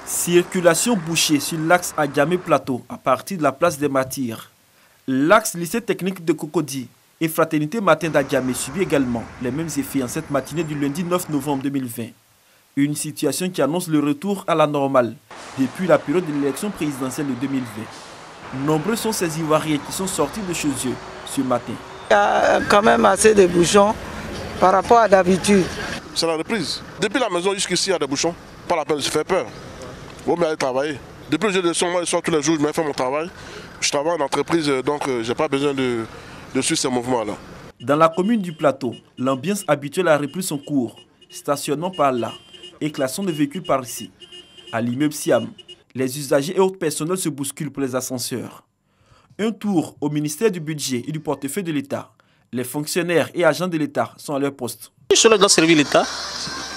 Circulation bouchée sur l'axe Adjamé-Plateau à partir de la place des Martyrs. L'axe lycée technique de Cocody et Fraternité Matin d'Adjamé subit également les mêmes effets en cette matinée du lundi 9 novembre 2020. Une situation qui annonce le retour à la normale depuis la période de l'élection présidentielle de 2020. Nombreux sont ces Ivoiriens qui sont sortis de chez eux ce matin. Il y a quand même assez de bouchons par rapport à d'habitude. C'est la reprise. Depuis la maison jusqu'ici, il y a des bouchons. Pas la peine de se faire peur. Il vaut mieux aller travailler. Depuis que j'ai des sons, moi je sors tous les jours, je me fais mon travail. Je travaille en entreprise, donc je n'ai pas besoin de suivre ces mouvements-là. Dans la commune du Plateau, l'ambiance habituelle a repris son cours. Stationnement par là et classons de véhicules par ici. À l'immeuble Siam, les usagers et autres personnels se bousculent pour les ascenseurs. Un tour au ministère du Budget et du portefeuille de l'État. Les fonctionnaires et agents de l'État sont à leur poste. Je suis là dans servir l'État.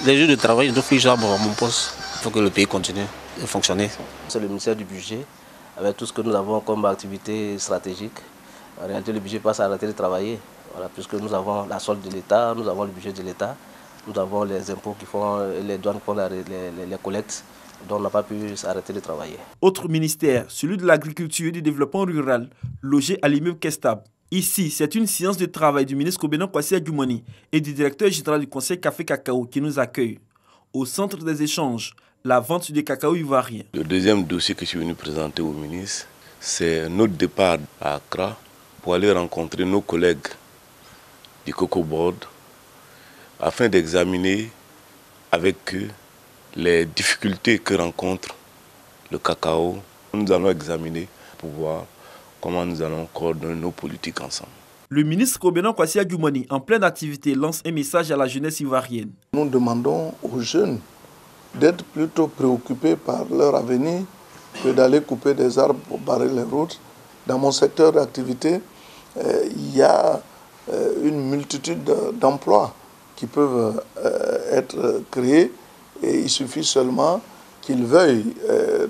Les jours de travail, je dois faire à mon poste. Il faut que le pays continue de fonctionner. C'est le ministère du Budget, avec tout ce que nous avons comme activité stratégique. En réalité, le budget passe à arrêter de travailler. Voilà, puisque nous avons la solde de l'État, nous avons le budget de l'État, nous avons les impôts qui font, les douanes qui font les collectes. Donc on n'a pas pu s'arrêter de travailler. Autre ministère, celui de l'agriculture et du développement rural, logé à l'immeuble Kestab. Ici, c'est une séance de travail du ministre Kobenon Kwasi Adjoumani et du directeur général du conseil Café Cacao qui nous accueille. Au centre des échanges, la vente du cacao ivoirien. Le deuxième dossier que je suis venu présenter au ministre, c'est notre départ à Accra pour aller rencontrer nos collègues du Cocoa Board afin d'examiner avec eux les difficultés que rencontre le cacao. Nous allons examiner pour voir comment nous allons coordonner nos politiques ensemble. Le ministre Kobenon Kwasi Adjoumani, en pleine activité, lance un message à la jeunesse ivoirienne. Nous demandons aux jeunes d'être plutôt préoccupés par leur avenir que d'aller couper des arbres pour barrer les routes. Dans mon secteur d'activité, il y a une multitude d'emplois qui peuvent être créés et il suffit seulement qu'ils veuillent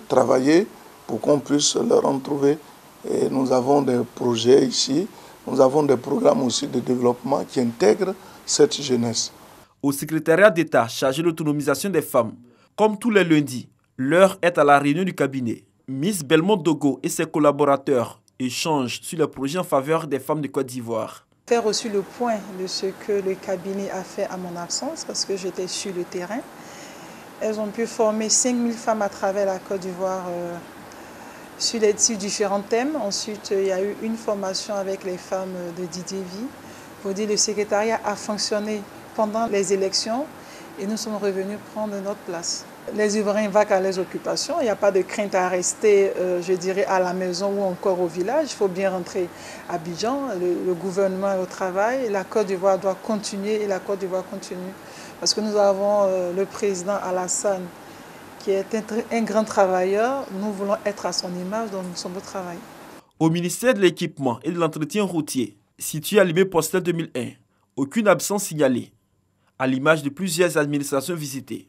travailler pour qu'on puisse leur en trouver. Et nous avons des projets ici, nous avons des programmes aussi de développement qui intègrent cette jeunesse. Au secrétariat d'État chargé de l'autonomisation des femmes, comme tous les lundis, l'heure est à la réunion du cabinet. Miss Belmont Dogo et ses collaborateurs échangent sur les projets en faveur des femmes de Côte d'Ivoire. Faire aussi le point de ce que le cabinet a fait à mon absence parce que j'étais sur le terrain. Elles ont pu former 5000 femmes à travers la Côte d'Ivoire sur différents thèmes. Ensuite, il y a eu une formation avec les femmes de Didier Vie. Pour dire, le secrétariat a fonctionné pendant les élections et nous sommes revenus prendre notre place. Les Ivoiriens vaquent à leurs occupations. Il n'y a pas de crainte à rester, je dirais, à la maison ou encore au village. Il faut bien rentrer à Abidjan. Le gouvernement est au travail. La Côte d'Ivoire doit continuer et la Côte d'Ivoire continue. Parce que nous avons le président Alassane qui est un grand travailleur. Nous voulons être à son image, donc nous sommes au travail. Au ministère de l'Équipement et de l'Entretien routier, situé à l'immeuble Postel 2001, aucune absence signalée, à l'image de plusieurs administrations visitées.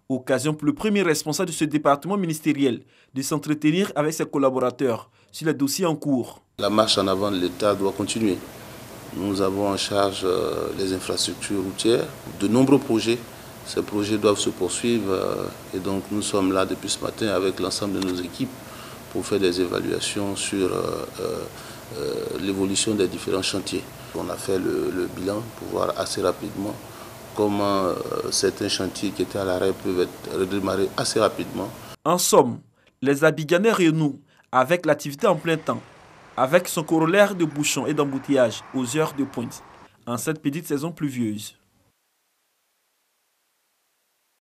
Occasion pour le premier responsable de ce département ministériel de s'entretenir avec ses collaborateurs sur les dossiers en cours. La marche en avant de l'État doit continuer. Nous avons en charge les infrastructures routières, de nombreux projets. Ces projets doivent se poursuivre et donc nous sommes là depuis ce matin avec l'ensemble de nos équipes pour faire des évaluations sur l'évolution des différents chantiers. On a fait le bilan pour voir assez rapidement comment certains chantiers qui étaient à l'arrêt peuvent être redémarrés assez rapidement. En somme, les Abidjanais renouent avec l'activité en plein temps, avec son corollaire de bouchons et d'embouteillages aux heures de pointe, en cette petite saison pluvieuse.